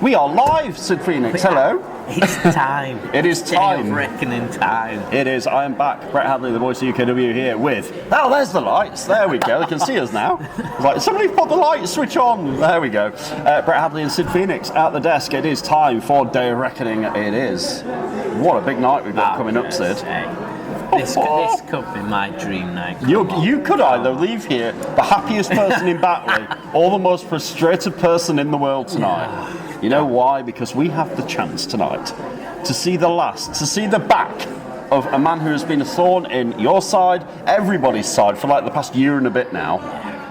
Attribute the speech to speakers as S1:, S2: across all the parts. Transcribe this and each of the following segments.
S1: We are live, Sid Phoenix. Hello.
S2: It's time.
S1: It is time.
S2: Day of reckoning time.
S1: It is. I am back. Brett Hadley, the voice of UKW, here with... Oh, there's the lights. There we go. They can see us now. Like, somebody put the light switch on. There we go. Brett Hadley and Sid Phoenix at the desk. It is time for Day of Reckoning. It is. What a big night we've got coming up, Sid.
S2: This could be my dream night.
S1: You could either leave here the happiest person in Batley or the most frustrated person in the world tonight. You know why? Because we have the chance tonight to see the back of a man who has been a thorn in your side, everybody's side, for like the past year and a bit now.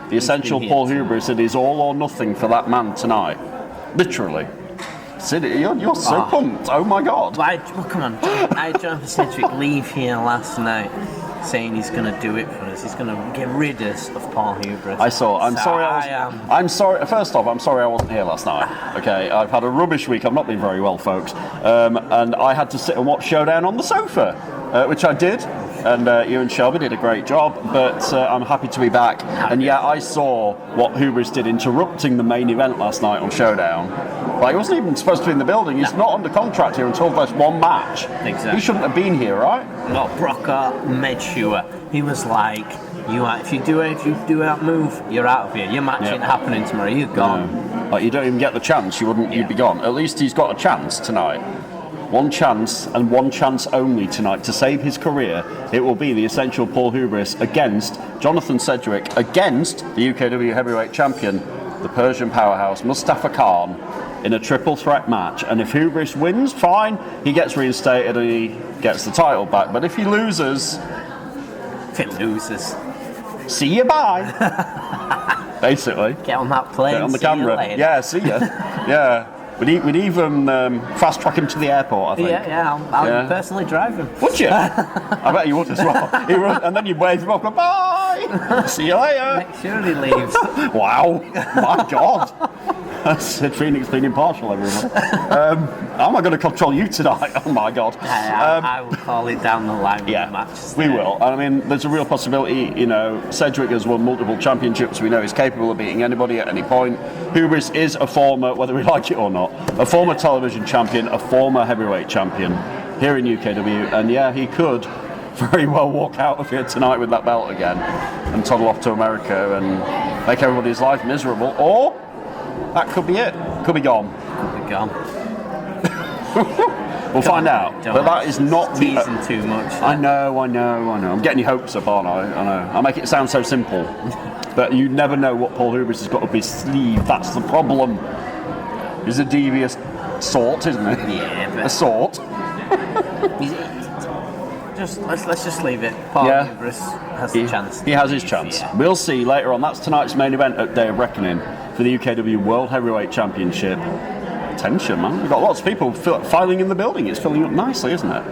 S1: The essential Paul Hubris. It is all or nothing for that man tonight. Literally. Sid, you're so pumped. Oh my God.
S2: Well, come on. I joined for Sedgwick leave here last night saying he's going to do it for us. He's going to get rid of us of Paul Hubris.
S1: I'm sorry. First off, I'm sorry I wasn't here last night. Okay, I've had a rubbish week. I've not been very well, folks. And I had to sit and watch Showdown on the sofa, which I did. And you and Shelby did a great job, but I'm happy to be back. And yeah, I saw what Hubris did interrupting the main event last night on Showdown. Like, he wasn't even supposed to be in the building. He's not under contract here until there's one match.
S2: Exactly.
S1: He shouldn't have been here, right?
S2: No, Brocker made sure. He was like, if you do that move, you're out of here. Your match ain't happening tomorrow. You're gone.
S1: No. Like, you don't even get the chance. You'd be gone. At least he's got a chance tonight. One chance and one chance only tonight to save his career. It will be the essential Paul Hubris against Jonathan Sedgwick, against the UKW heavyweight champion, the Persian powerhouse Mustafa Khan, in a triple threat match. And if Hubris wins, fine, he gets reinstated and he gets the title back. But if he loses, see you bye. Basically.
S2: Get on that plane.
S1: Get on the camera. Yeah, see ya. Yeah. We'd even fast track him to the airport, I think.
S2: Yeah, I'll personally drive him. Would you?
S1: I bet you would as well. And then you'd wave him up, bye! See you later!
S2: Make sure he leaves.
S1: Wow, my God. Sid Phoenix being impartial, everyone. How am I going to control you tonight? Oh my God.
S2: I will call it down the line with the matches.
S1: We will. I mean, there's a real possibility, Sedgwick has won multiple championships. We know he's capable of beating anybody at any point. Hubris is a former, whether we like it or not, a former television champion, a former heavyweight champion here in UKW. And yeah, he could very well walk out of here tonight with that belt again and toddle off to America and make everybody's life miserable. Or that could be it. Could be gone.
S2: Could be gone.
S1: We'll find out. But that is not
S2: teasing too much.
S1: I know. I'm getting your hopes up, aren't I? I know. I make it sound so simple. But you never know what Paul Hubris has got up his sleeve. That's the problem. He's a devious sort, isn't he?
S2: Yeah, but...
S1: A sort.
S2: Let's just leave it. Paul Hubris has the chance.
S1: He has his chance. Yeah. We'll see later on. That's tonight's main event at Day of Reckoning for the UKW World Heavyweight Championship. Tension, man. We've got lots of people filing in the building. It's filling up nicely, isn't it?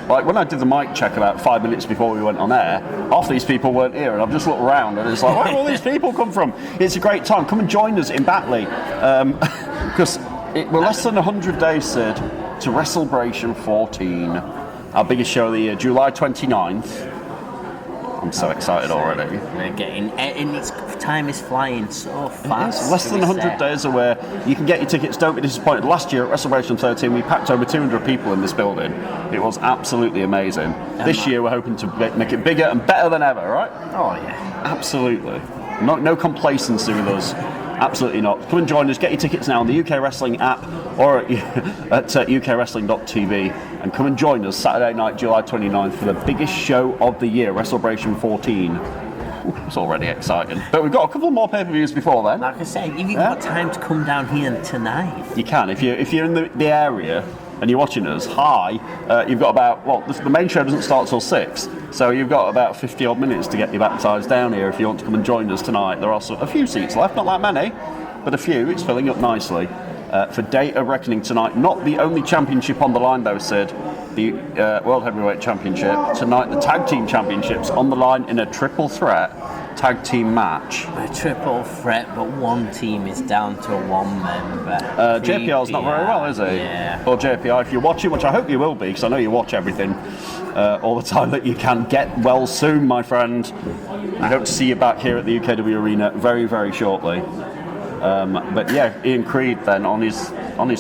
S1: Like, when I did the mic check about 5 minutes before we went on air, half these people weren't here, and I've just looked around and it's like, where do all these people come from? It's a great time. Come and join us in Batley. Because we're less than 100 days, Sid, to WrestleBration 14. Our biggest show of the year, July 29th. I'm so excited already.
S2: We're getting, and time is flying so fast.
S1: It's less than 100 days away. You can get your tickets, don't be disappointed. Last year at WrestleBration 13, we packed over 200 people in this building. It was absolutely amazing. This year we're hoping to make it bigger and better than ever, right?
S2: Oh yeah.
S1: Absolutely. No complacency with us. Absolutely not. Come and join us. Get your tickets now on the UK Wrestling app or at ukwrestling.tv, and come and join us Saturday night, July 29th, for the biggest show of the year, WrestleBration 14. Ooh, it's already exciting. But we've got a couple more pay-per-views before then.
S2: Like I say, if you've got time to come down here tonight.
S1: You can. If you're in the area and you're watching us, you've got about, the main show doesn't start till 6, so you've got about 50 odd minutes to get your backsides down here if you want to come and join us tonight. There are a few seats left, not that many, but a few. It's filling up nicely. For Day of Reckoning tonight, not the only championship on the line though, Sid, the World Heavyweight Championship. Tonight the Tag Team Championships on the line in a triple threat tag team match.
S2: A triple threat, but one team is down to one member.
S1: JPR's not very well, is he?
S2: Yeah.
S1: Or JPR, if you're watching, which I hope you will be, because I know you watch everything all the time that you can, get well soon, my friend. I hope to see you back here at the UKW Arena very, very shortly. But yeah, Ian Creed then on his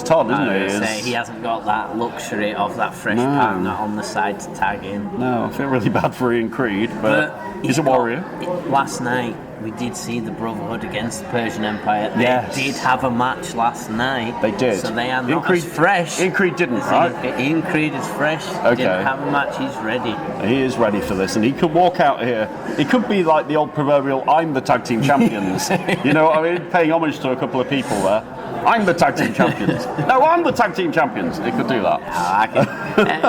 S1: Todd, isn't
S2: I
S1: he?
S2: was gonna say, he hasn't got that luxury of that fresh partner on the side to tag in.
S1: No, I feel really bad for Ian Creed, but he's a warrior.
S2: Last night, we did see the Brotherhood against the Persian Empire. They did have a match last night.
S1: They did.
S2: So they are not as fresh.
S1: Ian Creed didn't, right?
S2: Ian Creed is fresh. He didn't have a match. He's ready.
S1: He is ready for this, and he could walk out here. He could be like the old proverbial, I'm the tag team champions. You know what I mean? Paying homage to a couple of people there. I'm the tag team champions. No, I'm the tag team champions. He could do that.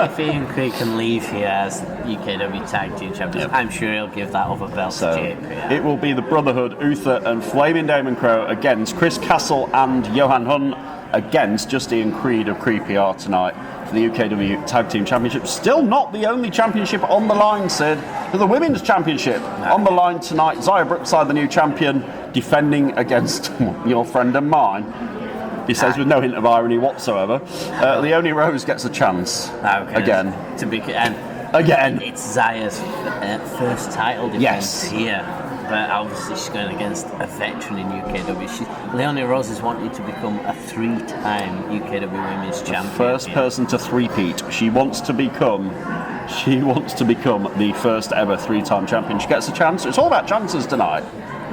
S2: If Ian Creed can leave here as UKW tag team champions, I'm sure he'll give that other belt to JP.
S1: It will be the Brotherhood, Uther and Flaming Damon Crow against Chris Castle and Johan Hunt against just Ian Creed of Creepy R tonight for the UKW Tag Team Championship. Still not the only championship on the line, Sid. For the Women's Championship on the line tonight, Zaya Brookside, the new champion, defending against your friend and mine. He says with no hint of irony whatsoever. Leonie Rose gets a chance again. Again.
S2: It's Zaya's first title defense here, but obviously she's going against a veteran in UKW. Leonie Rose is wanting to become a 3-time UKW Women's Champion.
S1: First person to three-peat. She wants to become the first ever 3-time champion. She gets a chance. It's all about chances tonight.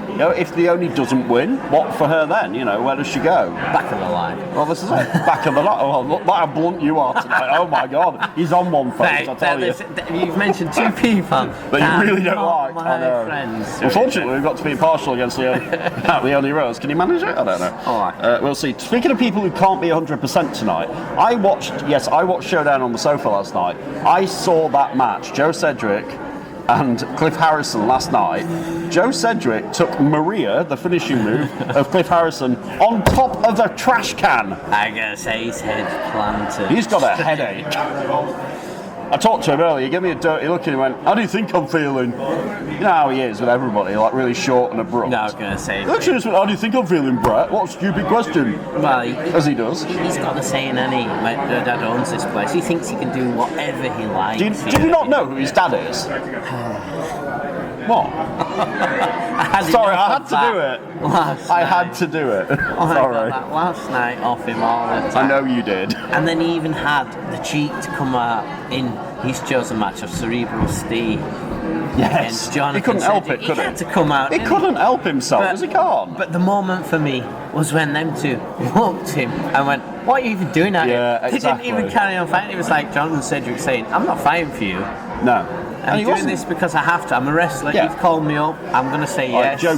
S1: You know, if Leonie doesn't win, what for her then? You know, where does she go?
S2: Back of the line.
S1: Well, this is it. Back of the line. Oh, look how blunt you are tonight. Oh my God, he's on one face. I tell you.
S2: You've mentioned two people
S1: that you really don't like.
S2: My friends.
S1: Unfortunately, we've got to be impartial against Leonie Rose. Can you manage it? I don't know.
S2: All right.
S1: We'll see. Speaking of people who can't be 100% tonight, I watched Showdown on the Sofa last night. I saw that match. Joe Sedgwick and Cliff Harrison last night. Joe Sedgwick took Maria, the finishing move of Cliff Harrison, on top of a trash can.
S2: I gotta say, his head planted.
S1: He's got a headache. I talked to him earlier, he gave me a dirty look and he went, how do you think I'm feeling? You know how he is with everybody, like really short and abrupt.
S2: No, I was going to say...
S1: Literally just went, how do you think I'm feeling, Brett? What a stupid question.
S2: Well,
S1: as he does.
S2: He's got the saying, any my dad owns this place. He thinks he can do whatever he likes.
S1: Do you not know who his dad is? What? Sorry, I had to do it. I had to do it. Sorry.
S2: I got that last night off him all the time.
S1: I know you did.
S2: And then he even had the cheek to come out in his chosen match of Cerebral Steve.
S1: Yes. He couldn't help it, could he?
S2: He had to come out.
S1: He couldn't help himself, because he can't.
S2: But the moment for me was when them two looked him and went, what are you even doing out here?
S1: Exactly.
S2: They didn't even carry on fighting. It was like Jonathan Sedgwick saying, I'm not fighting for you.
S1: No.
S2: I'm doing this because I have to. I'm a wrestler. You've called me up. I'm going to say yes.
S1: Joe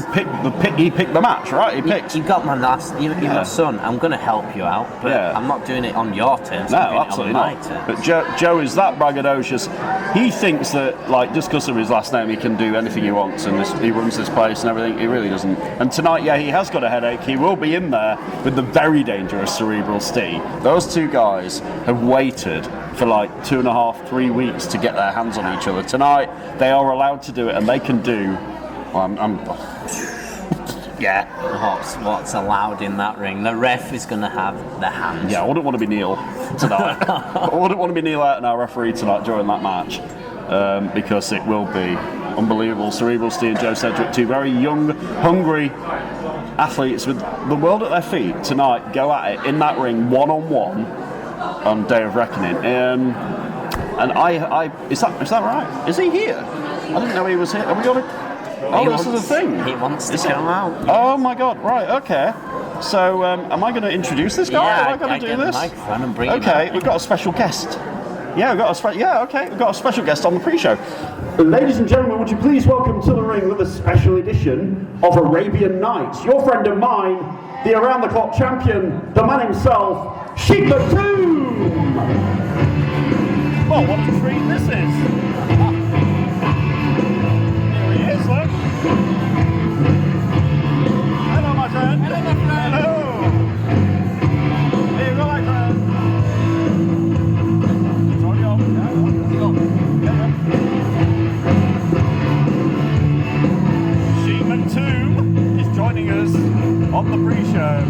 S1: he picked the match, right?
S2: You got my last. You're my son. I'm going to help you out, but I'm not doing it on your terms.
S1: No,
S2: I'm doing
S1: absolutely
S2: it on
S1: not.
S2: my terms.
S1: But Joe is that braggadocious. He thinks that, like, just because of his last name, he can do anything he wants, and he runs this place and everything. He really doesn't. And tonight, he has got a headache. He will be in there with the very dangerous Cerebral Steve. Those two guys have waited for like 2.5, 3 weeks to get their hands on each other. Tonight, they are allowed to do it, and they can do.
S2: What's allowed in that ring? The ref is going to have the hands.
S1: Yeah, I wouldn't want to be Neil tonight. I wouldn't want to be Neil out and our referee tonight during that match, because it will be unbelievable. Cerebral Steve and Joe Sedgwick, two very young, hungry athletes with the world at their feet tonight, go at it in that ring one-on-one on Day of Reckoning. And is that right? Is he here? I didn't know he was here. Are we going to... this is a thing.
S2: He wants to come out.
S1: Oh my God! Right. Okay. So, am I going to introduce this guy? Am I going to do this? Okay. We've got a special guest. We've got a special guest on the pre-show. Ladies and gentlemen, would you please welcome to the ring with a special edition of Arabian Nights, your friend and mine, the around-the-clock champion, the man himself, Sheikh Mukhtoom. Well, what a treat this is. Hello, my friend. Hello, my friend. Hello. Here you go, my friend. It's already on. Sheikh Mukhtoom is joining us on the pre-show.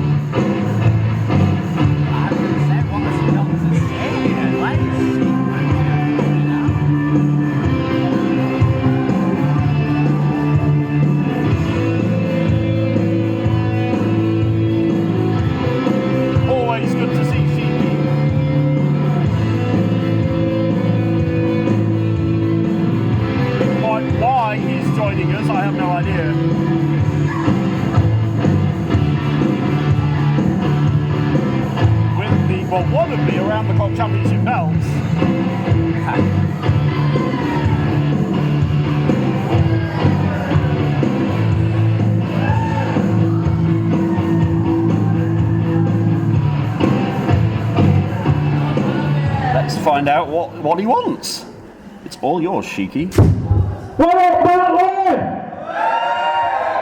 S1: find out what he wants. It's all yours, Sheikhy.
S3: What up, Bartlett?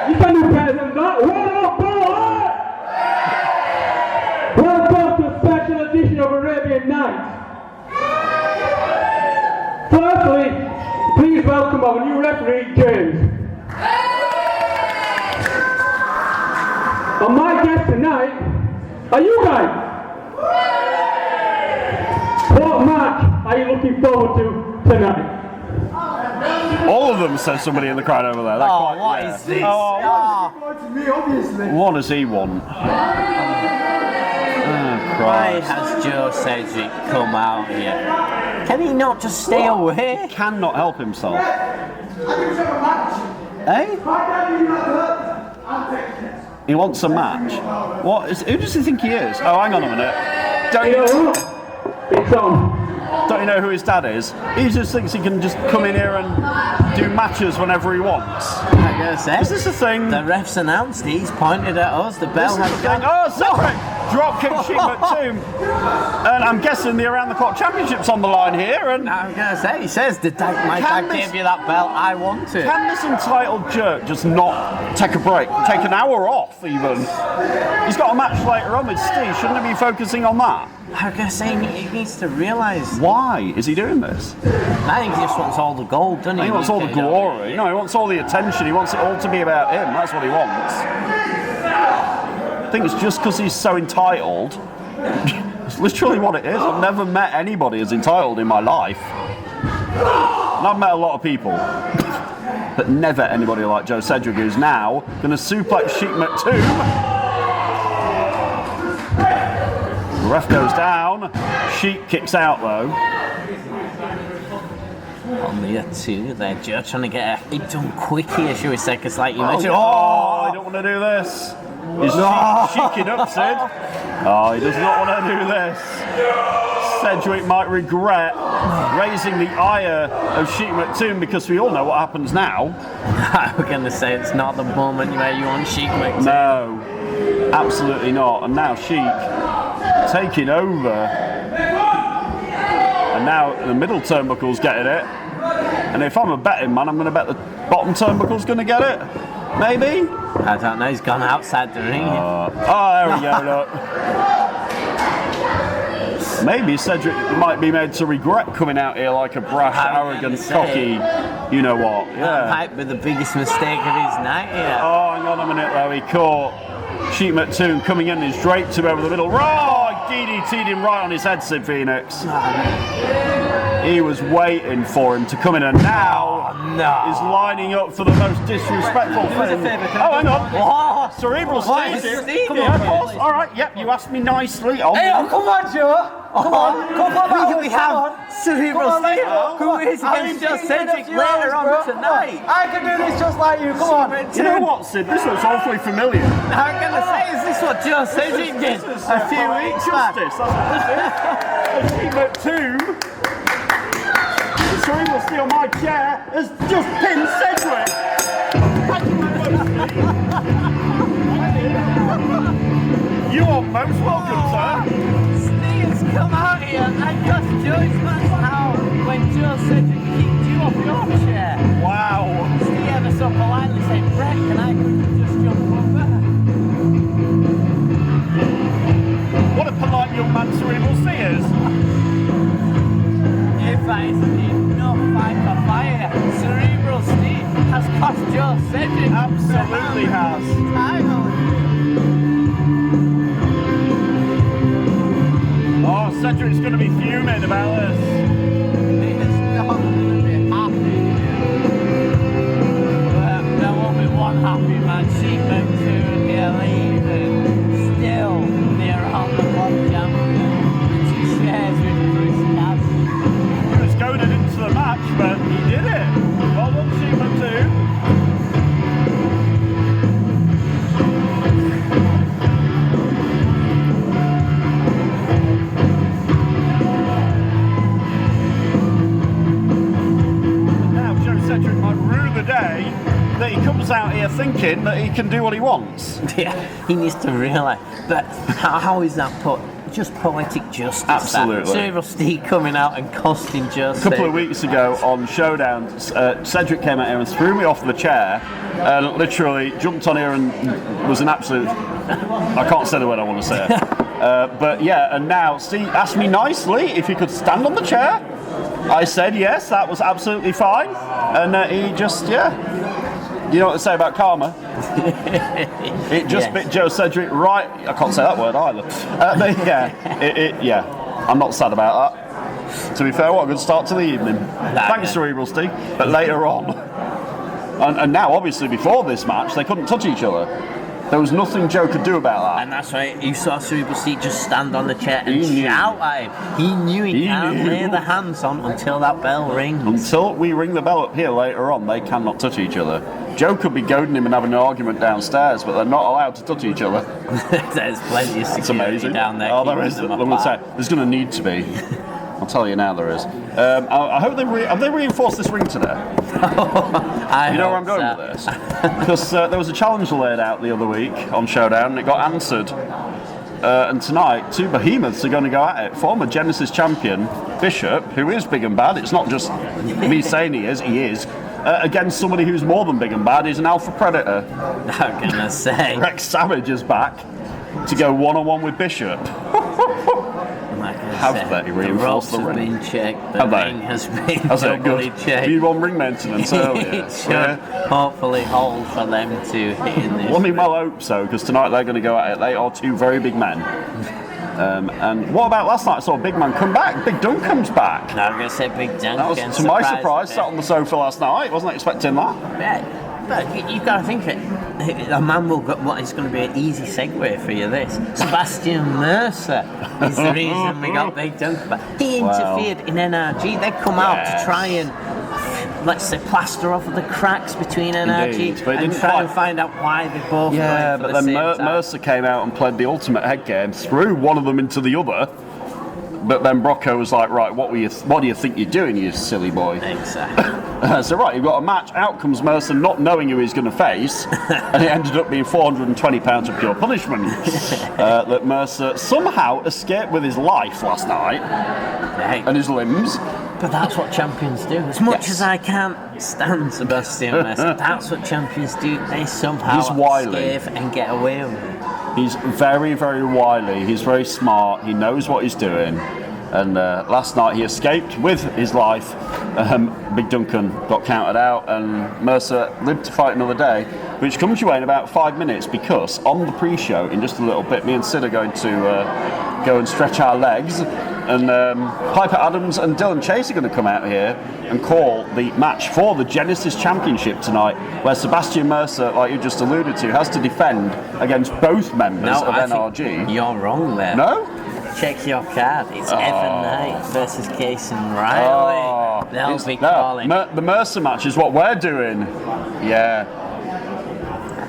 S3: You can do better than that. What up, Bartlett? Welcome to a special edition of Arabian Nights. Firstly, please welcome our new referee, James. And my guest tonight are you guys. What match are you looking forward to tonight?
S1: All of them, says somebody in the crowd over there.
S2: What is this?
S1: What does he want?
S2: Why has Joe Sedgwick come out here? Can he not just stay away?
S1: He cannot help himself. Eh? He wants a match. Who does he think he is? Oh, hang on a minute.
S3: It's on.
S1: Don't you know who his dad is? He just thinks he can just come in here and do matches whenever he wants.
S2: I'm gonna say.
S1: Is this a thing?
S2: The ref's announced. He's pointed at us. The bell has gone.
S1: Oh, Sedgwick! Dropkick Sheikh Mukhtoom. And I'm guessing the Around the Clock Championship's on the line here. And
S2: I'm gonna say. He says, my dad gave you that belt. I want it.
S1: Can this entitled jerk just not take a break? Take an hour off, even? He's got a match later on with Steve. Shouldn't he be focusing on that?
S2: I'm gonna say he needs to realise.
S1: Why is he doing this?
S2: I think he just wants all the gold, doesn't he?
S1: He wants all the glory. No, he wants all the attention. He wants it all to be about him. That's what he wants. I think it's just because he's so entitled. It's literally what it is. I've never met anybody as entitled in my life. And I've met a lot of people. But never anybody like Joe Sedgwick, who's now going to suplex Sheikh Mukhtoom. The ref goes down. Sheikh kicks out though.
S2: On the two, they're just trying to get it done quick here, shall we say? Because, like you mentioned,
S1: I don't want to do this. He's Sheiking up, Sid. Oh, he does not want to do this. Sedgwick might regret raising the ire of Sheikh Mukhtoom because we all know what happens now.
S2: I'm going to say it's not the moment where you want Sheikh Mukhtoom.
S1: No, absolutely not. And now Sheikh taking over. And now the middle turnbuckle's getting it. And if I'm a betting man, I'm going to bet the bottom turnbuckle's going to get it. Maybe?
S2: I don't know, he's gone outside the ring.
S1: There we go, look. Maybe Sedgwick might be made to regret coming out here like a brash, arrogant, cocky, you know what.
S2: That
S1: Yeah.
S2: might be the biggest mistake of his night here.
S1: Oh, hang on a minute though, he caught Sheikh Mukhtoom coming in, he's draped him over the middle. DDT'd him right on his head, Sid Phoenix. He was waiting for him to come in, and now is lining up for the most disrespectful thing. Oh, hang on. Cerebral Steve. Come on, of course. All right, yep, you asked me nicely.
S4: Hey, come on, Joe. Come on.
S2: We have Cerebral Steve, who is against Joe Sedgwick later on tonight.
S4: I can do this just like you. Come on.
S1: You know what, Sid? This looks awfully familiar.
S2: I'm going to say, is this what Joe Sedgwick did a few weeks back?
S1: Justice, that's what this is. Sheikh Mukhtoom, the cerebral steel on my chair, has just pinned Sedgwick. You are most welcome, sir.
S2: Steve's come out here and just Joe's match how when Joe Sedgwick kicked you off your chair.
S1: Wow.
S2: Steve ever so politely said, Brett, can I just jump over?
S1: What a polite young man Cerebral C is.
S2: If that isn't enough fight for fire, Cerebral Steve has cost Joe Sedgwick.
S1: Absolutely has. Oh, Cedric's going to be fuming about this.
S2: He is not going to be happy. But there won't be one happy man. Sheikh Mukhtoom here leaving. Still near on the club champion, which he shares with Chris Cason.
S1: He was goaded into the match, but he did it. Well done, Sheikh Mukhtoom. Cedric might rue the day that he comes out here thinking that he can do what he wants.
S2: Yeah, he needs to realise. But how is that put just poetic justice.
S1: Absolutely.
S2: Cerebral Steve coming out and costing justice.
S1: A couple of weeks ago on Showdown, Sedgwick came out here and threw me off the chair and literally jumped on here and was an absolute... I can't say the word I want to say. But yeah, and now Steve asked me nicely if he could stand on the chair. I said yes, that was absolutely fine. And he just, you know what they say about karma? It just bit Joe Sedgwick right. I can't say that word either. But yeah, I'm not sad about that. To be fair, what a good start to the evening. Thanks, Cerebral Steve. But later on, and now obviously before this match, they couldn't touch each other. There was nothing Joe could do about that.
S2: And that's right, you saw Cerebral Steve just stand on the chair and shout at him. He knew he can't lay the hands on until that bell rings. Until
S1: we ring the bell up here later on, they cannot touch each other. Joe could be goading him and having an argument downstairs, but they're not allowed to touch each other.
S2: There's plenty of security down there.
S1: Oh, there is. I'm going to say, there's going to need to be. I'll tell you now there is. I hope have they reinforced this ring today? You know where I'm going with this? Because there was a challenge laid out the other week on Showdown and it got answered. And tonight, two behemoths are going to go at it. Former Genesis champion Bishop, who is big and bad, it's not just me saying he is, against somebody who's more than big and bad, he's an alpha predator.
S2: I'm going to say.
S1: Rlaxx Savage is back to go one-on-one with Bishop. Have they reinforced the ring?
S2: The ropes have been checked, the ring has been doubly checked.
S1: You won ring maintenance earlier.
S2: It should hopefully hold for them to hit in this.
S1: Well, I mean, well, I hope so, because tonight they're going to go at it. They are two very big men. And what about last night? I saw a big man come back. Big Duncan's back.
S2: No, I'm going to say Big Duncan.
S1: That was, to my surprise, sat on the sofa last night. Wasn't expecting that.
S2: Yeah. But you've got to think a man will get what is going to be an easy segue for you. This Sebastian Mercer is the reason we got Big Duncan back. He interfered in NRG. They come out to try and, let's say, plaster off the cracks between NRG and try and find out why they both.
S1: Yeah, but then Mercer came out and played the ultimate head game, threw one of them into the other. But then Brocco was like, right, what do you think you're doing, you silly boy?
S2: Exactly.
S1: So right, you've got a match. Out comes Mercer, not knowing who he's going to face, and it ended up being £420 of pure punishment. That Mercer somehow escaped with his life last night and his limbs.
S2: But that's what champions do. As much as I can't stand Sebastian Mercer, that's what champions do. They somehow escape and get away with it.
S1: He's very, very wily. He's very smart. He knows what he's doing. And last night he escaped with his life. Big Duncan got counted out, and Mercer lived to fight another day, which comes your way in about 5 minutes, because on the pre-show, in just a little bit, me and Sid are going to go and stretch our legs. And Piper Adams and Dylan Chase are going to come out here and call the match for the Genesis Championship tonight, where Sebastian Mercer, like you just alluded to, has to defend against both members of NRG.
S2: Think you're wrong there.
S1: No?
S2: Check your card. It's Evan Knight versus Cason Riley. They'll be calling.
S1: The Mercer match is what we're doing. Yeah.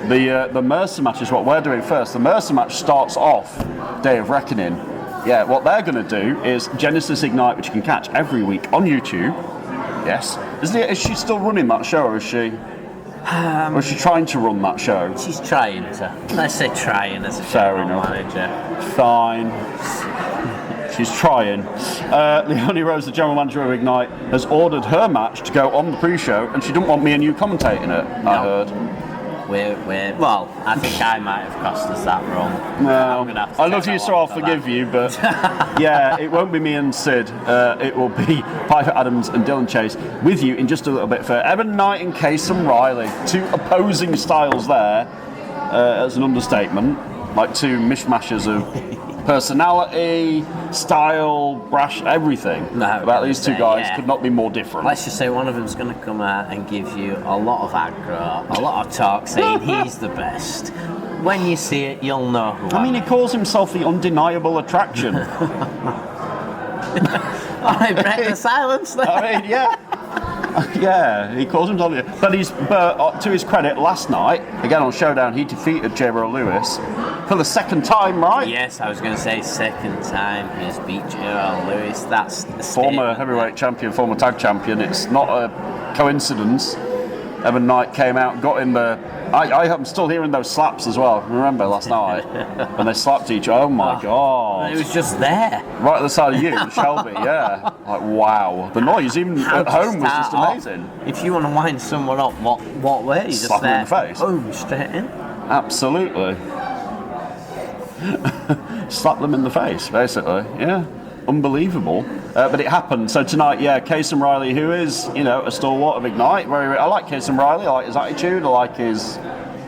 S1: The Mercer match is what we're doing first. The Mercer match starts off Day of Reckoning. Yeah, what they're going to do is Genesis Ignite, which you can catch every week on YouTube. Yes. Is she still running that show, or is she? Or is she trying to run that show?
S2: She's trying to. Let's say trying as a
S1: Fair
S2: general
S1: enough.
S2: manager.
S1: Fine. She's trying. Leonie Rose, the general manager of Ignite, has ordered her match to go on the pre-show, and she didn't want me and you commentating it, I heard.
S2: Well, I think I might have cost us that wrong.
S1: No, I love you, so I'll forgive you, but yeah, it won't be me and Sid. It will be Piper Adams and Dylan Chase with you in just a little bit for Evan Knight and Cason Riley. Two opposing styles there, as an understatement. Like two mishmashes of personality, style, brash, everything about these two guys could not be more different.
S2: Let's just say one of them's going to come out and give you a lot of aggro, a lot of talk saying he's the best. When you see it, you'll know who
S1: I mean, he calls himself the undeniable attraction.
S2: I break the silence there.
S1: I mean, yeah. Yeah, he calls himself. But to his credit, last night, again on Showdown, he defeated J-Bro Lewis for the second time, right?
S2: Yes, I was going to say second time he's beat J-Bro Lewis. That's the
S1: former heavyweight champion, former tag champion. It's not a coincidence. Evan Knight came out, got in the I'm still hearing those slaps as well. Remember last night when they slapped each other? Oh my God.
S2: It was just there.
S1: Right at the side of you, Shelby, yeah. Like, wow. The noise, even at home, was just amazing.
S2: If you want to wind someone up, what way? You
S1: Slap them in the face.
S2: Boom, straight in.
S1: Absolutely. Slap them in the face, basically. Yeah. Unbelievable. But it happened. So tonight, yeah, Cason Riley, who is, a stalwart of Ignite. I like Cason Riley. I like his attitude. I like his,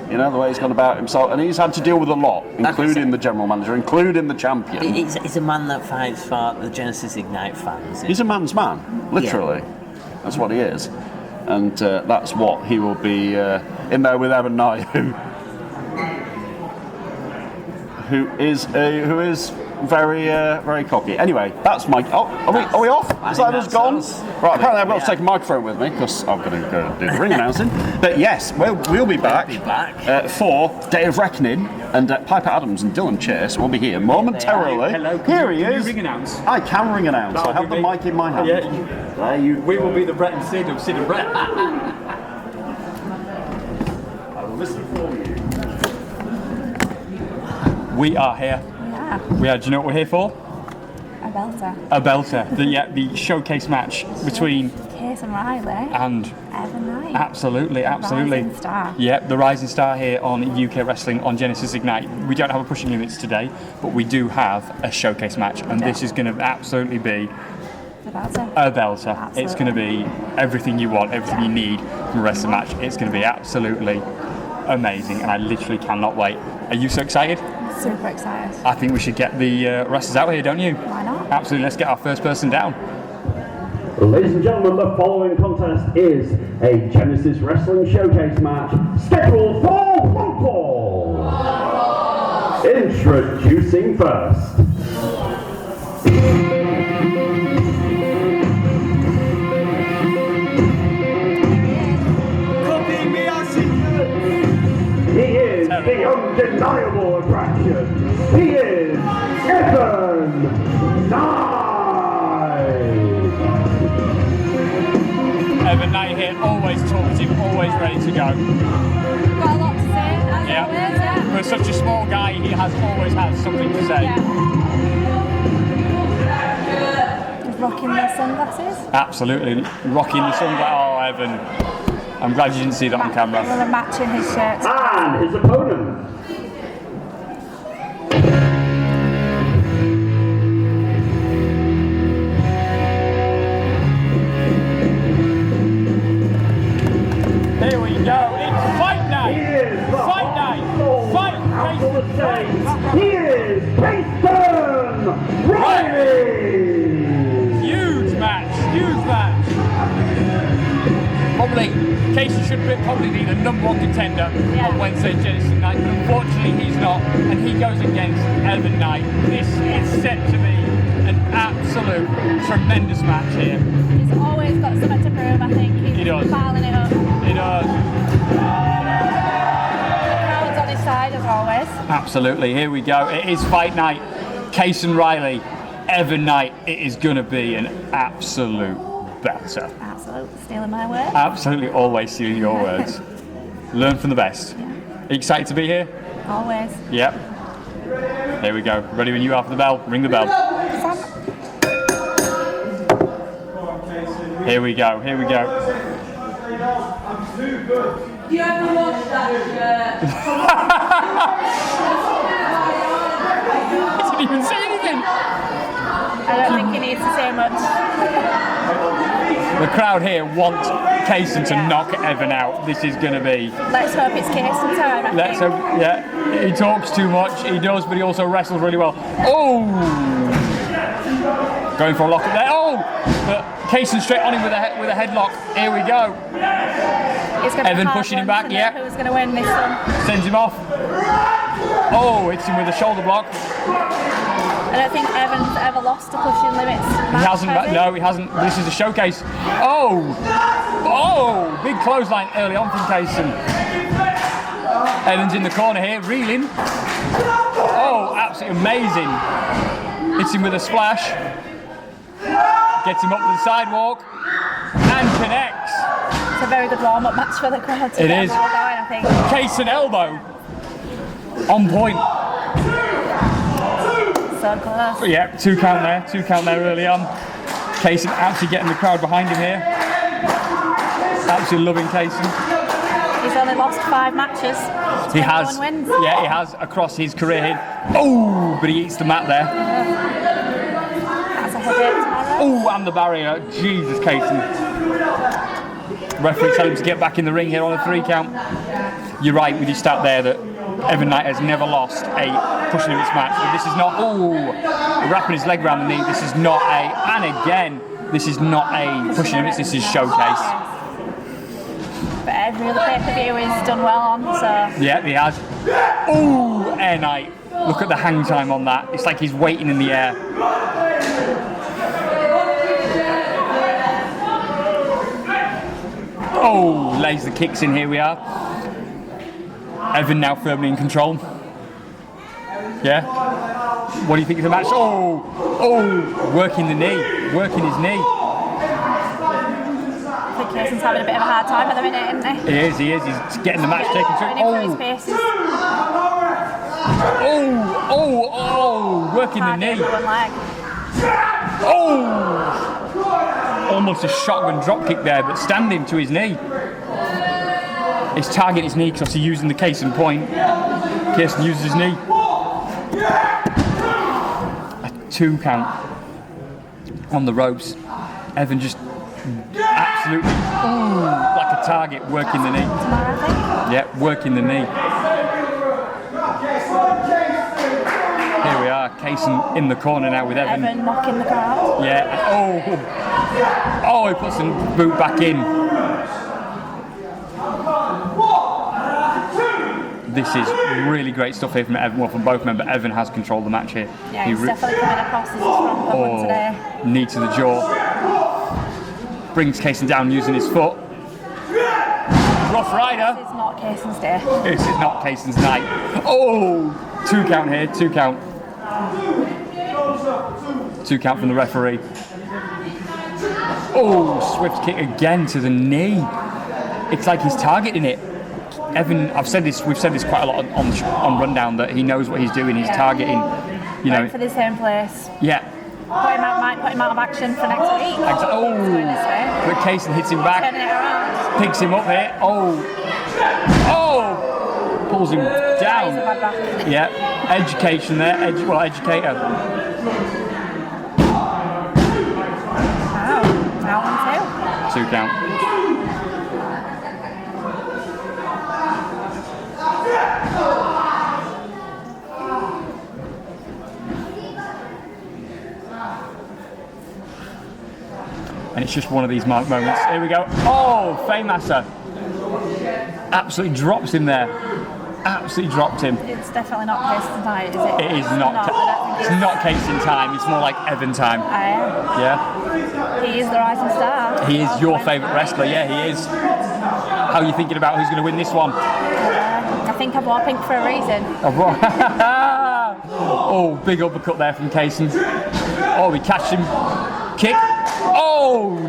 S1: the way he's gone about himself. And he's had to deal with a lot, including the general manager, including the champion.
S2: He's a man that fights for the Genesis Ignite fans.
S1: He's a man's man, literally. Yeah. That's what he is. And that's what he will be in there with Evan Knight, who is very very cocky. Anyway, that's my. Oh, are we off? Is that us gone? Right. Apparently, I've got to take a microphone with me because I'm going to go do the ring announcing. But yes, we'll be back, for Day of Reckoning, and Piper Adams and Dylan Chase will be here momentarily.
S3: Hello.
S1: Here he is.
S3: Ring announce.
S1: I can ring announce. I have the mic in my hand.
S3: Yeah.
S1: There you.
S3: We will be the Brett and Sid of Sid and Brett.
S1: I will listen for you.
S3: We are here. Do you know what we're here for?
S5: A belter.
S3: A belter. The showcase match between
S5: Cason Riley
S3: and
S5: Evan Knight.
S3: Absolutely.
S5: Rising star.
S3: Yep, the rising star here on UK Wrestling on Genesis Ignite. We don't have a pushing limits today, but we do have a showcase match, and this is going to absolutely be
S5: A belter.
S3: a belter.
S5: Absolutely.
S3: It's going to be everything you want, everything you need from the rest of the match. It's going to be absolutely amazing, and I literally cannot wait. Are you so excited?
S5: Super excited.
S3: I think we should get the wrestlers out here, don't you?
S5: Why not?
S3: Absolutely, let's get our first person down.
S6: Ladies and gentlemen, the following contest is a Genesis Wrestling Showcase match scheduled for one fall. Introducing first. He is the undeniable attraction. He is Evan Knight.
S3: Evan Knight here, always talkative, always ready to go.
S5: Got a lot to say, as always, yeah.
S3: For such a small guy, he has always had something to say.
S5: Yeah. Rocking the sunglasses.
S3: Absolutely, rocking the sunglasses. Oh, Evan. I'm glad you didn't see that on camera.
S5: We're matching his shirt.
S6: And his opponent.
S3: Here we go. It's fight night.
S6: He is the
S3: Fight night. Fight.
S6: out of the States. He is Cason Riley.
S3: Huge match. Huge match. Probably, Cason should probably be the number one contender on Wednesday Genesis Night, but unfortunately he's not, and he goes against Evan Knight. This is set to be an absolute tremendous match here.
S5: He's always got something to prove, I think. He's piling it up.
S3: He does.
S5: The crowd's on his side, as always.
S3: Absolutely, here we go. It is fight night. Cason Riley, Evan Knight. It is going to be an absolute belter.
S5: Absolutely, stealing my word.
S3: Absolutely, always stealing your words. Learn from the best.
S5: Yeah.
S3: Are you excited to be here?
S5: Always.
S3: Yep. Here we go. Ready when you are for the bell. Ring the bell. Here we go. Here we go.
S7: You ever watched that
S3: He didn't even say anything.
S5: I don't think he needs to say much.
S3: The crowd here want Cason to knock Evan out. This is going to be.
S5: Let's hope it's Cason time.
S3: Let's hope. Yeah, he talks too much. He does, but he also wrestles really well. Oh, going for a lock up there. Oh, but Cason straight on him with a headlock. Here we go. Evan pushing him back. Yeah.
S5: Who's going to win this one?
S3: Sends him off. Oh, hits him with a shoulder block.
S5: I don't think Evan's ever lost a pushing limits match,
S3: He hasn't. No, he hasn't. This is a showcase. Oh, big clothesline early on from Cason. Evan's in the corner here, reeling. Oh, absolutely amazing. Hits him with a splash. Gets him up to the sidewalk and connects.
S5: It's a very good warm-up match for the crowd to
S3: It
S5: get
S3: is.
S5: them all going, I think.
S3: Cason elbow. On point.
S5: So close.
S3: Yeah, 2 count there. 2 count there early on. Cason actually getting the crowd behind him here. Absolutely loving Cason.
S5: He's only lost 5 matches.
S3: He has.
S5: 21 wins.
S3: Yeah, he has across his career here. Oh, but he eats the mat there.
S5: That's a headache tomorrow.
S3: Oh, and the barrier. Jesus, Cason. Referee telling him to get back in the ring here on a 3 count. You're right with your stat there that Evan Knight has never lost a pushing limits match. But this is not, wrapping his leg around the knee. This is not a, and again, this is not a pushing limits, this is showcase.
S5: But every other pay-per-view he's done well on, so...
S3: Yeah, he has. Oh, Air Knight. Look at the hang time on that. It's like he's waiting in the air. Oh, lays the kicks in, here we are. Evan now firmly in control. Yeah? What do you think of the match? Oh, working the knee, working his knee.
S5: I think Cason's having a bit of a hard time at the minute, isn't he?
S3: He is, he's getting the match taken to him.
S5: Running through his paces.
S3: Working the knee.
S5: One leg.
S3: Almost a shotgun drop kick there, but standing to his knee. He's targeting his knee because he's using the Cason point. Cason uses his knee. A 2 count on the ropes. Evan just absolutely like a target, working the knee.
S5: Tomorrow, I think.
S3: Yeah, working the knee. Here we are, Cason in the corner now with Evan.
S5: Evan mocking the crowd.
S3: Yeah. He puts the boot back in. This is really great stuff here from Evan. Well, from both men, but Evan has controlled the match here.
S5: Yeah, he's definitely coming across as a strong opponent today.
S3: Knee to the jaw. Brings Cason down using his foot. Rough Rider.
S5: This is not Cason's day.
S3: This is not Cason's night. 2 count here, 2 count. 2 count from the referee. Swift kick again to the knee. It's like he's targeting it. Evan, we've said this quite a lot on Rundown, that he knows what he's doing. He's targeting,
S5: Going for the same place.
S3: Yeah.
S5: Might put him out of action for next week. Going this way.
S3: But Cason hits him back.
S5: Turning it around.
S3: Picks him up here. Pulls him down. Yeah, education there. Educator.
S5: Now 1-2.
S3: 2 count. And it's just one of these moments. Here we go. Faymaster. Absolutely drops him there. Absolutely dropped him.
S5: It's definitely not Cason's night, is it?
S3: It is not. It's not Cason time. It's more like Evan time. Yeah.
S5: He is the rising star.
S3: He is your favourite wrestler. Yeah, he is. How are you thinking about who's going to win this one?
S5: I think I wore pink for a reason.
S3: Big uppercut there from Cason. We catch him. Kick.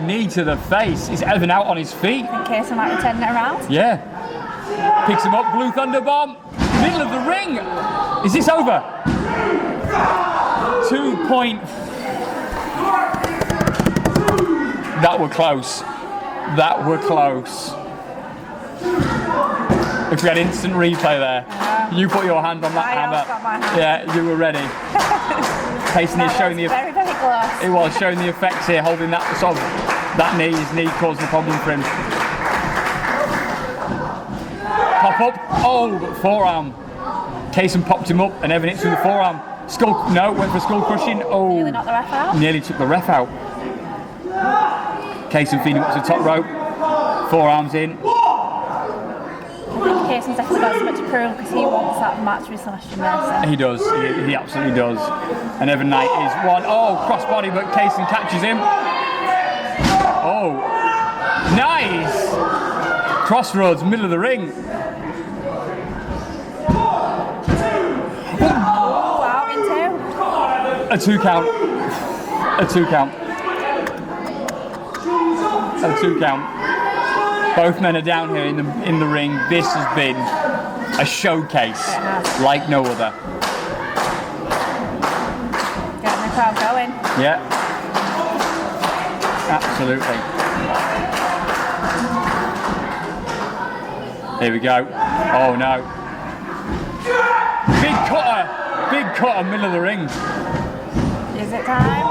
S3: Knee to the face. Is Evan out on his feet?
S5: I think Cason might be turning it around.
S3: Yeah. Picks him up. Blue Thunder Bomb. Middle of the ring. Is this over? 2 point. That were close. That were close. If we had instant replay there, you put your hand on that hammer.
S5: Got my hand.
S3: Yeah, you were ready. Cason is showing the.
S5: Very, very close.
S3: It was showing the effects here, holding that sort of that knee. His knee caused the problem for him. Pop up. But forearm. Cason popped him up, and Evan hits with the forearm. Went for skull crushing.
S5: Nearly knocked the ref out.
S3: Nearly took the ref out. Cason feeding up to the top rope. Forearms in.
S5: I think Cason's definitely got something to prove because he wants that match with Celestial Mercer.
S3: He does. He absolutely does. And Evan Knight is one. Crossbody, but Cason catches him. Nice! Crossroads, middle of the ring.
S5: Out in 2.
S3: A 2 count. A 2 count. A 2 count. Both men are down here in the ring. This has been a showcase like no other.
S5: Getting the crowd going.
S3: Yeah. Absolutely. Here we go. Oh no. Big cutter, middle of the ring.
S5: Is it time?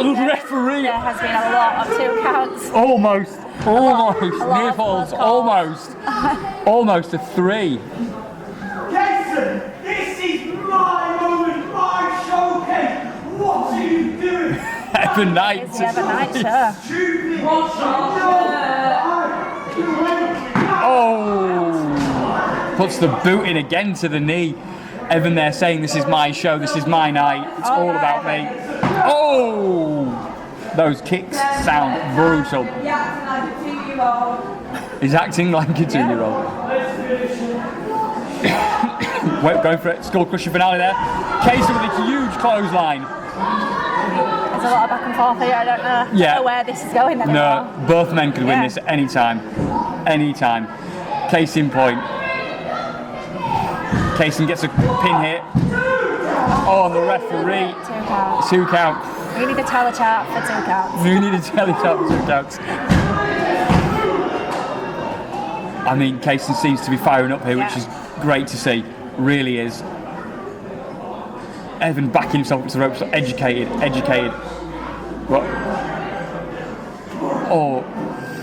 S3: Referee.
S5: There has been a lot of 2 counts.
S3: Almost. Near
S5: of
S3: falls.
S5: calls.
S3: Almost a 3.
S8: Cason, this is my moment, my showcase. What are you doing?
S3: Evan Knight.
S5: It's the Evan Knight show.
S8: Stupid.
S3: Oh! Puts the boot in again to the knee. Evan there saying, this is my show, this is my night, it's all about me. Oh! Those kicks sound brutal. He's acting like a 2-year-old. Wait, going for it. Skull Crusher finale there. Cason with a huge clothesline.
S5: There's a lot of back and forth here. I don't know where this is going anymore.
S3: No, both men could win this at any time. Anytime. Case in point. Cason gets a pin hit. Oh, and the referee.
S5: 2 counts.
S3: 2 count.
S5: We need a telechart for 2 counts.
S3: We need a telechart for 2 counts. I mean, Cason seems to be firing up here, which is great to see. Really is. Evan backing himself up to the ropes, educated. What? Oh,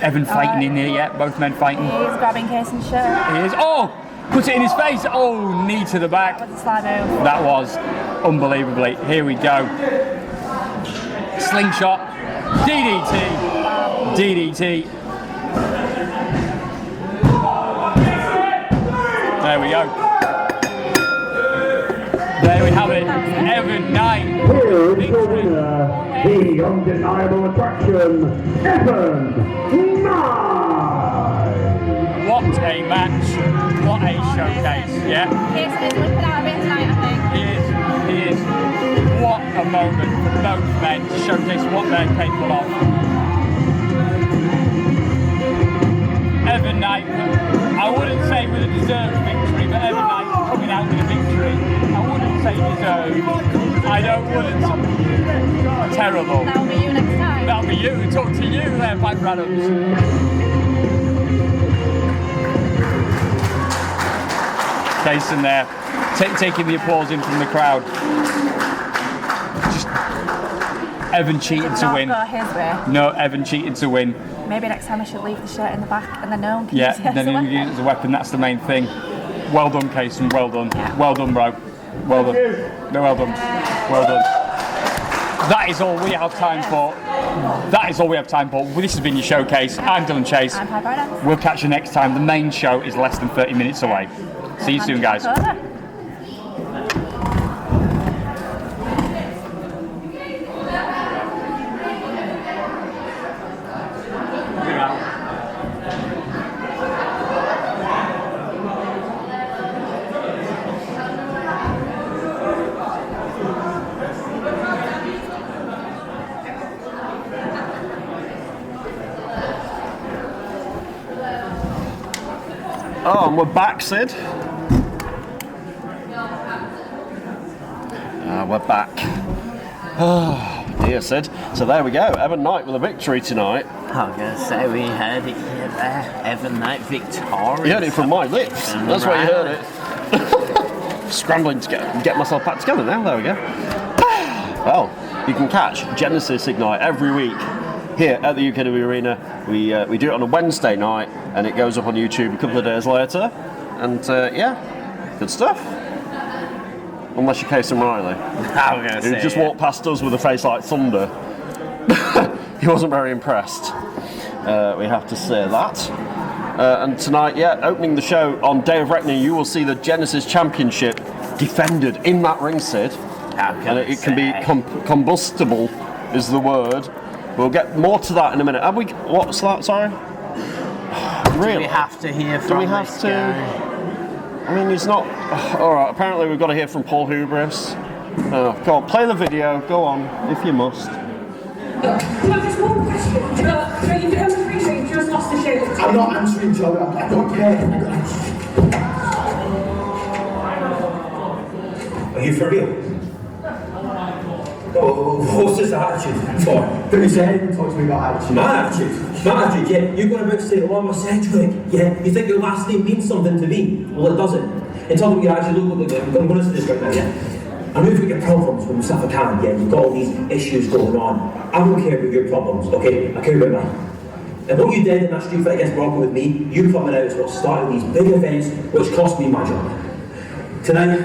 S3: Evan fighting in here, yeah, both men fighting.
S5: He's grabbing Cason's shirt.
S3: He is. Oh, put it in his face. Oh, knee to the back.
S5: That was a slide move.
S3: That was unbelievably. Here we go. Slingshot. DDT. There we go. There we have it. Evan Knight.
S6: Here is your winner, the undeniable attraction, Evan Knight.
S3: What a match. What a showcase. Yeah.
S5: Cason is looking out a bit tonight, I think.
S3: He is. What a moment for both men to showcase what they're capable of. Evan Knight, I wouldn't say with a deserved victory, but Evan Knight coming out with a victory. I wouldn't say deserved. Wouldn't. Terrible.
S5: That'll be you next time.
S3: That'll be you. Talk to you there, Piper Adams. Cason there, taking the applause in from the crowd. Just Evan cheated to win.
S5: Not go his way.
S3: No, Evan cheated to win.
S5: Maybe next time I should leave the shirt in the back and then no one can
S3: Yeah,
S5: use it
S3: then
S5: as a
S3: you use it as a weapon. That's the main thing. Well done, Cason. Well done.
S5: Yeah.
S3: Well done, bro. Well done. No, well done. Well done. That is all we have time for. That is all we have time for. This has been your showcase. I'm Dylan Chase.
S5: I'm Piper Adams.
S3: We'll catch you next time. The main show is less than 30 minutes away. See you soon, guys.
S1: Oh, and we're back, Sid. We're back. Oh, dear, Sid. So there we go. Evan Knight with a victory tonight.
S2: I was going to say, we heard it here there. Evan Knight victorious.
S1: You heard it from my lips. That's why you heard it. Scrambling to get myself back together now. There we go. Well, you can catch Genesis Ignite every week here at the UKW Arena. We do it on a Wednesday night, and it goes up on YouTube a couple of days later. And yeah, good stuff. Unless you're Cason Riley, who just walked past us with a face like thunder. He wasn't very impressed. We have to say that. And tonight, opening the show on Day of Reckoning, you will see the Genesis Championship defended in that ring, Sid. And it can be combustible, is the word. We'll get more to that in a minute. Have we? What's that? Sorry. Really?
S2: Do we have to hear from
S1: Do we have
S2: this
S1: to?
S2: guy?
S1: I mean, he's not. All right. Apparently, we've got to hear from Paul Hubris. Go on, play the video. Go on, if you must.
S7: You have to walk Joe, you can appreciate you just lost the shield.
S8: I'm not answering, Joe. I don't care.
S9: Are you for real? What's this attitude for?
S8: But he said he talked to me about attitude.
S9: My attitude? My attitude, yeah. You're going about to say, oh, I'm a Sedgwick. Yeah, you think your last name means something to me? Well, it doesn't. And talking about your attitude, look, I'm going to say this right now, yeah. I know you've got your problems with Mustafa Khan, yeah. You've got all these issues going on. I don't care about your problems, okay? I care about mine. And what you did in that street fight against Morocco with me, you put it out as what started these big events, which cost me my job. Tonight,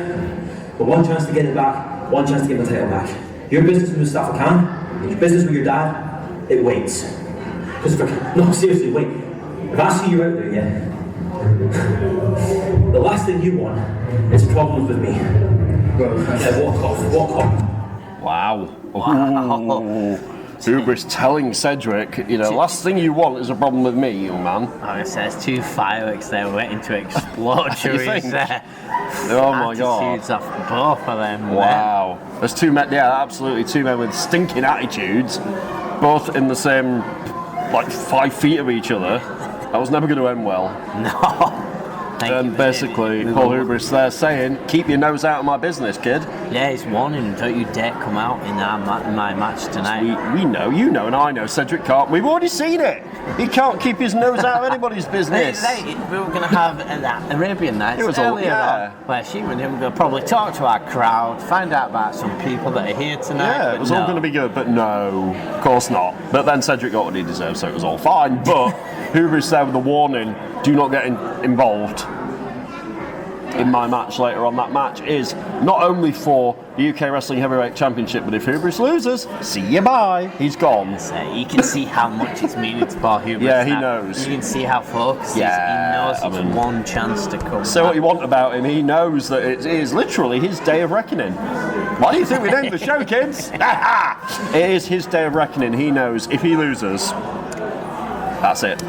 S9: with one chance to get it back, one chance to get my title back. Your business with Mustafa Khan, your business with your dad, it waits. Because no, seriously, wait. If I see you out there, yeah, the last thing you want is problems with me. Yeah, walk off.
S1: Wow.
S2: Wow.
S1: Hubris telling Sedgwick, last thing you want is a problem with me, young man.
S2: I would say there's two fireworks there waiting to explode.
S1: You think?
S2: Oh
S1: my God.
S2: Attitudes off both of them.
S1: Wow. There's two men, absolutely, two men with stinking attitudes, both in the same, 5 feet of each other. That was never going to end well.
S2: No.
S1: And basically, Paul Hubris there saying, keep your nose out of my business, kid.
S2: Yeah, he's warning, don't you dare come out in my match tonight.
S1: We know, you know, and I know Sedgwick can't. We've already seen it. He can't keep his nose out of anybody's business.
S2: We were going to have that Arabian night earlier on, where she and him will probably talk to our crowd, find out about some people that are here tonight.
S1: Yeah, it was all going to be good, but no, of course not. But then Sedgwick got what he deserved, so it was all fine. But Hubris there with the warning, do not get involved in my match later on. That match is not only for the UK Wrestling Heavyweight Championship, but if Hubris loses, see you bye. He's gone.
S2: So you can see how much it's meaning to Paul Hubris.
S1: Yeah, he knows.
S2: You can see how focused he is. He knows it's one chance to come.
S1: So what you want about him, he knows that it is literally his day of reckoning. Why do you think we named the show, kids? It is his day of reckoning. He knows if he loses, that's it.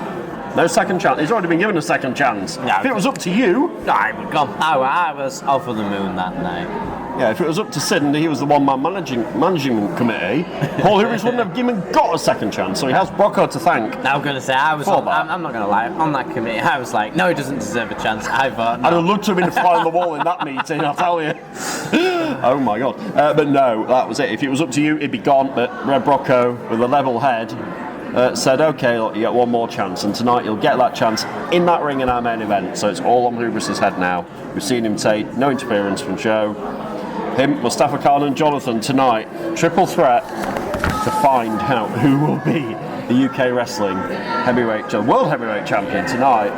S1: No second chance. He's already been given a second chance.
S2: No.
S1: If it was up to you,
S2: I would go. I was over the moon that night.
S1: Yeah, if it was up to Sid and he was the one-man management committee, Paul Hubris wouldn't have even got a second chance. So he has Brocco to thank.
S2: Now I'm going to say I'm not going to lie. On that committee, I was like, no, he doesn't deserve a chance. I vote no.
S1: I'd have loved to have been a fly on the wall in that meeting, I'll tell you. Oh my God! But no, that was it. If it was up to you, he'd be gone. But Red Brocco, with a level head, said, okay, look, you get one more chance, and tonight you'll get that chance in that ring in our main event. So it's all on Hubris' head now. We've seen him say no interference from Joe. Him, Mustafa Khan and Jonathan tonight, triple threat to find out who will be the UK Wrestling World Heavyweight Champion tonight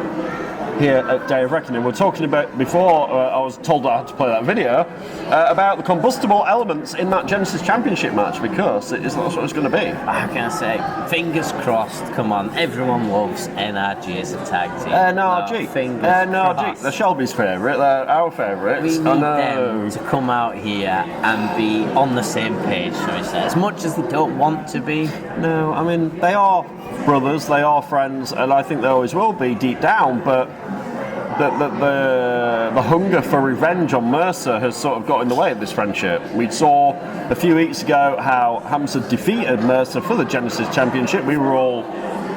S1: here at Day of Reckoning. We're talking about, before I was told that I had to play that video, about the combustible elements in that Genesis Championship match, because that's what it's going to be.
S2: How can I say? Fingers crossed, come on. Everyone loves NRG as a tag team.
S1: NRG. NRG. They're Shelby's favourite, they're our favourites.
S2: We need them to come out here and be on the same page, shall we say. As much as they don't want to be.
S1: No, I mean, they are brothers, they are friends, and I think they always will be deep down, but the hunger for revenge on Mercer has sort of got in the way of this friendship. We saw a few weeks ago how Hamza defeated Mercer for the Genesis Championship. We were all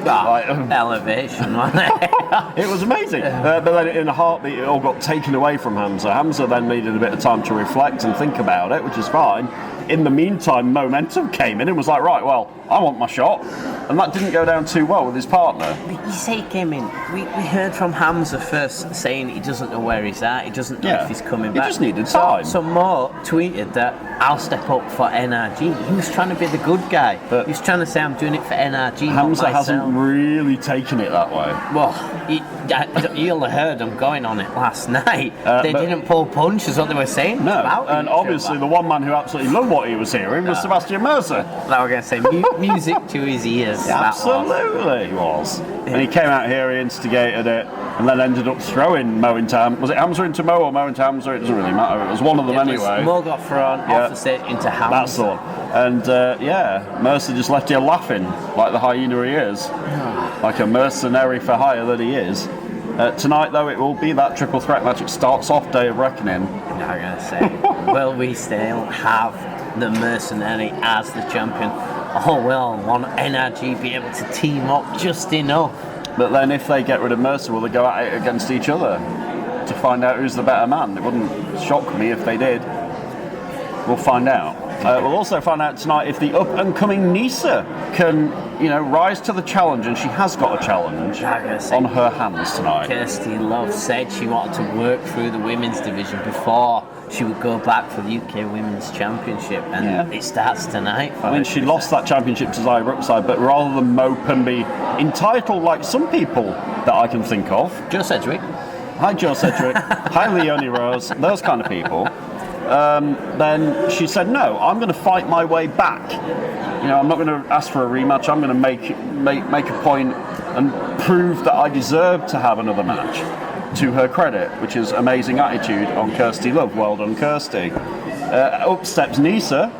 S2: elevation, wasn't it?
S1: It was amazing. But then in a heartbeat, it all got taken away from Hamza. Hamza then needed a bit of time to reflect and think about it, which is fine. In the meantime, momentum came in and was like, right, well, I want my shot. And that didn't go down too well with his partner.
S2: You say he came in. We heard from Hamza first saying he doesn't know where he's at. He doesn't know if he's coming back.
S1: He just needed time.
S2: So Mo tweeted that I'll step up for NRG. He was trying to be the good guy. But he was trying to say I'm doing it for NRG.
S1: Hamza hasn't really taken it that way.
S2: Well, you'll have heard them going on it last night. They didn't pull punches, what they were saying.
S1: No, and obviously the one man who absolutely loved what he was hearing was Sebastian Mercer.
S2: Now we're going to say music to his ears.
S1: Absolutely, he was. And he came out here, he instigated it, and then ended up throwing Mo into Hamza. Was it Hamza into Mo or Mo into Hamza? It doesn't really matter. It was one of them anyway.
S2: Mo got thrown off the stage into Hamza.
S1: That's the one. And Mercer just left you laughing like the hyena he is. Like a mercenary for hire that he is. Tonight, though, it will be that triple threat match. It starts off Day of Reckoning.
S2: I'm going to say, will we still have the mercenary as the champion? oh, well, want NRG be able to team up just enough.
S1: But then if they get rid of Mercer, will they go at it against each other to find out who's the better man? It wouldn't shock me if they did. We'll find out. We'll also find out tonight if the up-and-coming Nisa can, rise to the challenge, and she has got a challenge on her hands tonight.
S2: Kirsty Love said she wanted to work through the women's division before she would go back for the UK Women's Championship, and it starts tonight.
S1: I mean, she lost that championship to Zaya Brookside, but rather than mope and be entitled like some people that I can think of.
S2: Joe Sedgwick.
S1: Hi, Joe Sedgwick. Hi, Leonie Rose. Those kind of people. Then she said, no, I'm going to fight my way back. I'm not going to ask for a rematch. I'm going to make a point and prove that I deserve to have another match. To her credit, which is amazing attitude on Kirsty Love. Well done, Kirsty. Up steps Nisa.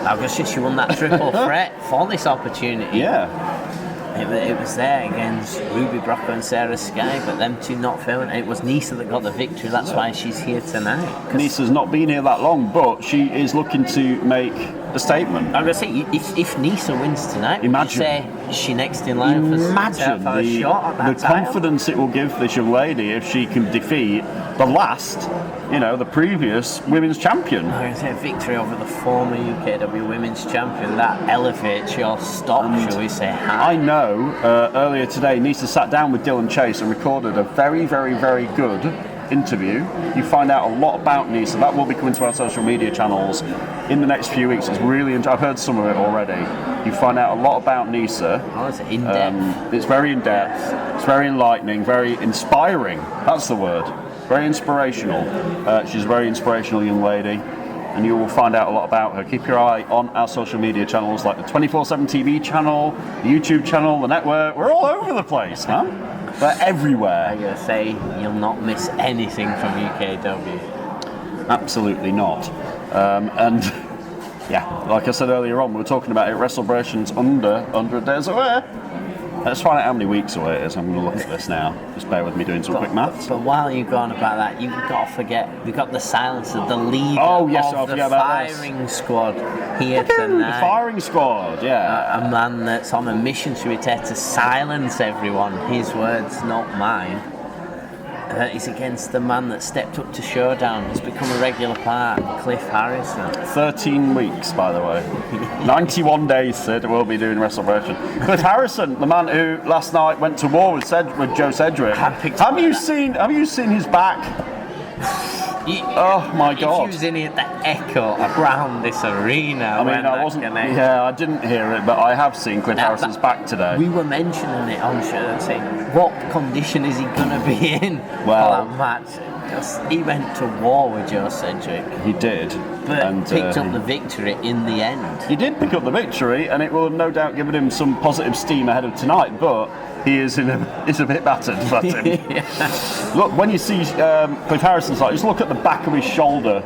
S2: I guess she won that triple threat for this opportunity.
S1: Yeah.
S2: It was there against Ruby Brocco and Sarah Sky, but them two not failing. It was Nisa that got the victory. That's why she's here tonight.
S1: Nisa's not been here that long, but she is looking to make a statement.
S2: I'm going to say, if Nisa wins tonight,
S1: imagine,
S2: would you say is she next in line for a shot at that
S1: the confidence it will give this young lady if she can defeat the last, the previous women's champion.
S2: I'm going to say victory over the former UKW women's champion. That elevates your stock, shall we say.
S1: I know earlier today Nisa sat down with Dylan Chase and recorded a very, very, very good interview. You find out a lot about Nisa. That will be coming to our social media channels in the next few weeks. It's really I've heard some of it already. You find out a lot about Nisa.
S2: Oh, it's in-depth.
S1: It's very in-depth. Yes. It's very enlightening, very inspiring. That's the word. Very inspirational. She's a very inspirational young lady, and you will find out a lot about her. Keep your eye on our social media channels, like the 24/7 TV channel, the YouTube channel, the network. We're all over the place, man. They're everywhere.
S2: I'm going to say you'll not miss anything from UKW.
S1: Absolutely not. And yeah, like I said earlier on, we were talking about it. WrestleBration's under 100 days away. Let's find out how many weeks away it is. I'm going to look at this now. Just bear with me doing some quick maths.
S2: But while you're going about that, you've got to forget, we've got the silencer, the leader
S1: of the
S2: firing squad here tonight.
S1: The firing squad, yeah.
S2: A man that's on a mission to return to silence everyone. His words, not mine. He's against the man that stepped up to Showdown. Has become a regular part, Cliff Harrison.
S1: 13 weeks, by the way. 91 days, Sid, we'll be doing WrestleBration. Cliff Harrison, the man who last night went to war with Joe Sedgwick. Have you seen his back? Oh my God!
S2: If you was in the echo around this arena,
S1: I didn't hear it, but I have seen Cliff Harrison's back today.
S2: We were mentioning it on show and saying, what condition is he going to be in for that match? Because he went to war with Joe Sedgwick.
S1: He did,
S2: but picked up the victory in the end.
S1: He did pick up the victory, and it will have no doubt given him some positive steam ahead of tonight. But he is a bit battered. Yeah. Look, when you see Cliff Harrison's like, just look at the back of his shoulder.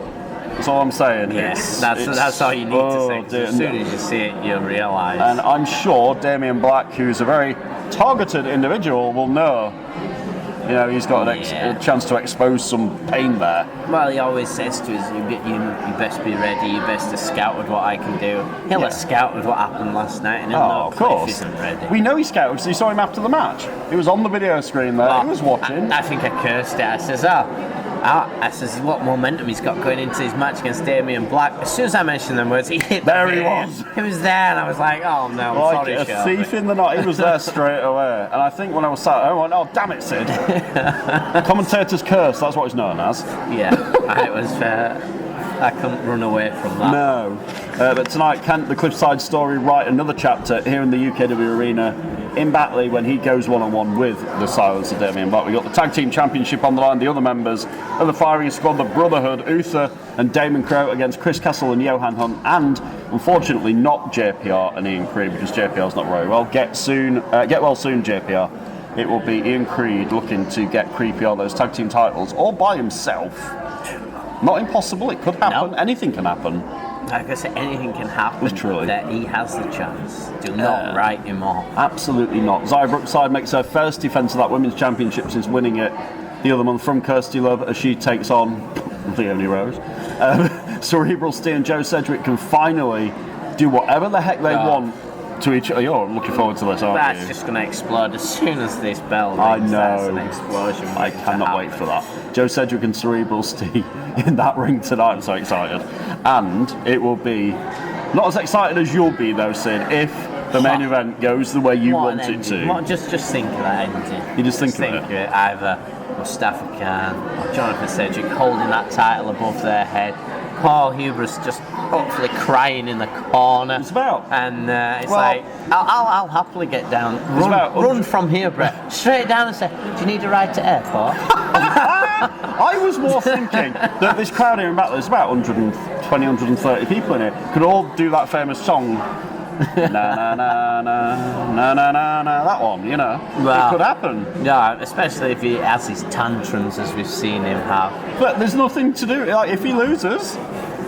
S1: That's all I'm saying.
S2: Yes, that's all you need to say. As soon as you see it, you'll realise.
S1: And I'm sure Damien Black, who's a very targeted individual, will know. He's got a chance to expose some pain there.
S2: Well, he always says to us, you best be ready, you best have scouted what I can do. He'll have scouted what happened last night, and he'll know Cliff isn't ready.
S1: We know he scouted, because he saw him after the match. He was on the video screen there, he was watching.
S2: I think I cursed it. I says, I says, what momentum he's got going into his match against Damien Black. As soon as I mentioned them words, he hit
S1: there. He was.
S2: He was there, and I was like, oh no, I'm sorry,
S1: a thief in the night. He was there straight away. And I think when I was sat there, I went, oh damn it, Sid. Commentator's curse. That's what it's known as.
S2: Yeah, it was. I couldn't run away from that.
S1: No. But tonight, can the Cliffside story write another chapter here in the UKW Arena in Batley when he goes one-on-one with the Silencer Damien Black? We got the Tag Team Championship on the line, the other members of the firing squad, the Brotherhood, Uther and Damon Crow against Chris Castle and Johan Hunt, and unfortunately not JPR and Ian Creed, because JPR's not very well. Get well soon, JPR. It will be Ian Creed looking to get Creepy on those tag team titles all by himself. Not impossible, it could happen. No. Anything can happen.
S2: Like I said, anything can happen.
S1: Literally.
S2: That he has the chance. Do not write him off.
S1: Absolutely not. Zaya Brookside makes her first defence of that Women's Championship since winning it the other month from Kirsty Love, as she takes on Leonie Rose. Cerebral Steel and Joe Sedgwick can finally do whatever the heck they want to each other. You're looking forward to this, aren't
S2: That's
S1: you?
S2: just going to explode as soon as this bell rings.
S1: I know.
S2: That's an explosion.
S1: I cannot wait for that. Joe Sedgwick and Cerebral Steve in that ring tonight. I'm so excited. And it will be not as excited as you'll be, though, Sid, if the main event goes the way you want it to.
S2: Just think of that ending.
S1: You just think of
S2: it. Either Mustafa Khan or Jonathan Sedgwick holding that title above their head. Paul Hubris just hopefully crying in the corner.
S1: It's about.
S2: And it's like, I'll happily get down. Run from here, Brett. Straight down and say, do you need a ride to airport?
S1: I was more thinking that this crowd here in Batley, there's about 120, 130 people in it, could all do that famous song. Na na na na na na na na, that one, you know. Well, it could happen.
S2: Yeah, especially if he has his tantrums as we've seen him have.
S1: But there's nothing to do. Like, if he loses,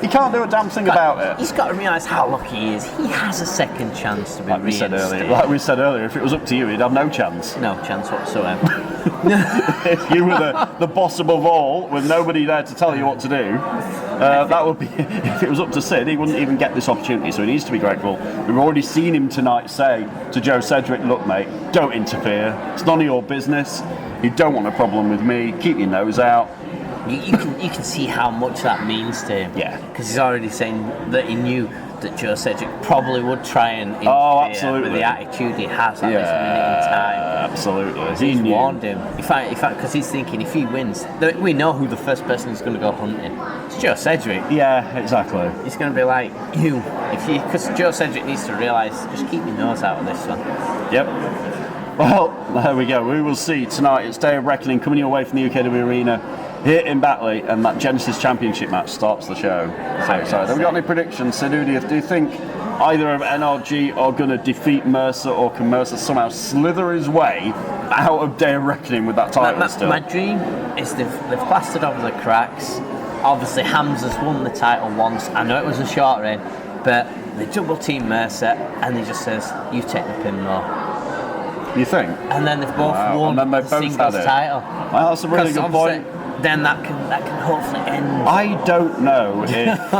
S1: he can't do a damn thing about it.
S2: He's got to realise how lucky he is. He has a second chance to be reinstated.
S1: Like we said earlier, if it was up to you, he'd have no chance.
S2: No chance whatsoever.
S1: If you were the boss above all, with nobody there to tell you what to do, that would be. If it was up to Sid, he wouldn't even get this opportunity. So he needs to be grateful. We've already seen him tonight say to Joe Sedgwick, "Look, mate, don't interfere. It's none of your business. You don't want a problem with me. Keep your nose out."
S2: You can see how much that means to him.
S1: Yeah.
S2: Because he's already saying that he knew that Joe Sedgwick probably would try and interfere with the attitude he has at this minute in time.
S1: Absolutely.
S2: He's warned him. In fact, because he's thinking if he wins, we know who the first person is going to go hunting. It's Joe Sedgwick.
S1: Yeah, exactly.
S2: He's going to be like, because Joe Sedgwick needs to realise, just keep your nose out of this one.
S1: Yep. Well, there we go. We will see tonight. It's Day of Reckoning coming your way from the UKW Arena here in Batley, and that Genesis Championship match starts the show. So excited. Have we got any predictions? So do you think either of NRG are going to defeat Mercer, or can Mercer somehow slither his way out of Day of Reckoning with that title still?
S2: My dream is they've plastered over the cracks. Obviously, Hamza's won the title once. I know it was a short reign, but they double team Mercer, and he just says, "You take the pinball."
S1: You think?
S2: And then they've both won the singles title.
S1: Well, that's a really good point.
S2: Then that can hopefully end.
S1: I don't know if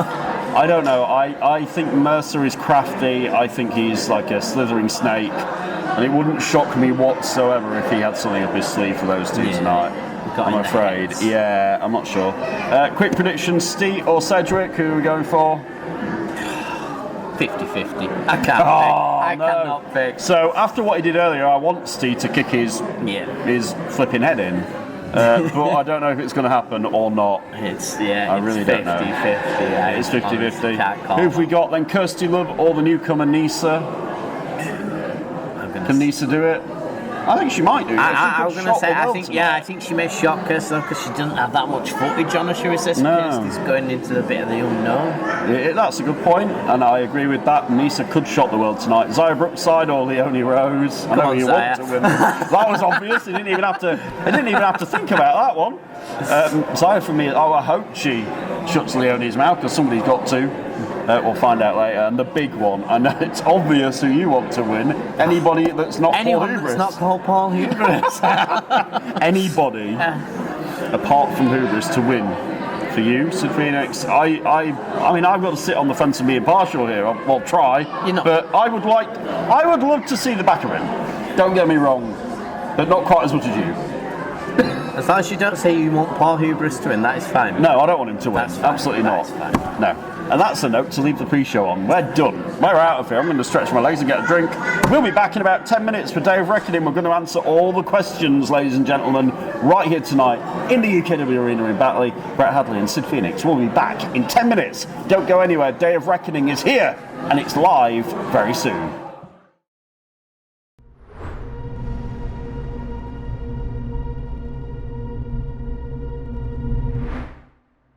S1: I don't know. I think Mercer is crafty. I think he's like a slithering snake, and it wouldn't shock me whatsoever if he had something up his sleeve for those two tonight. I'm afraid. Yeah, I'm not sure. Quick prediction: Steve or Sedgwick? Who are we going for?
S2: 50-50. I can't pick. I cannot pick.
S1: So after what he did earlier, I want Steve to kick his flipping head in. But I don't know if it's going to happen or not. I really don't know.
S2: 50-50.
S1: It's 50-50. Who have we got then? Kirsty Love or the newcomer Nisa? Can Nisa do it? I think she might do it.
S2: I was going to say, I think she may shock Kirsty though, because she doesn't have that much footage on her, should we say? So Kirsty's going into a bit of the unknown.
S1: That's a good point, and I agree with that. Nisa could shock the world tonight. Zaya Brookside or Leonie Rose? I know you want to win. That was obvious. He didn't even have to think about that one. Zaya for me. I hope she shuts Leonie's mouth, because somebody's got to. We'll find out later. And the big one, I know it's obvious who you want to win. Anybody that's not Paul Hubris.
S2: That's not called Paul Hubris.
S1: Anybody apart from Hubris to win for you, Sid Phoenix. I mean, I've got to sit on the fence and be impartial here. I'll try. But I would love to see the back of him. Don't get me wrong, but not quite as much as you.
S2: As long as you don't say you want Paul Hubris to win, that is fine.
S1: No, I don't want him to win. Absolutely not. No. And that's a note to leave the pre-show on. We're done. We're out of here. I'm going to stretch my legs and get a drink. We'll be back in about 10 minutes for Day of Reckoning. We're going to answer all the questions, ladies and gentlemen, right here tonight in the UKW Arena in Batley. Brett Hadley and Sid Phoenix will be back in 10 minutes. Don't go anywhere. Day of Reckoning is here, and it's live very soon.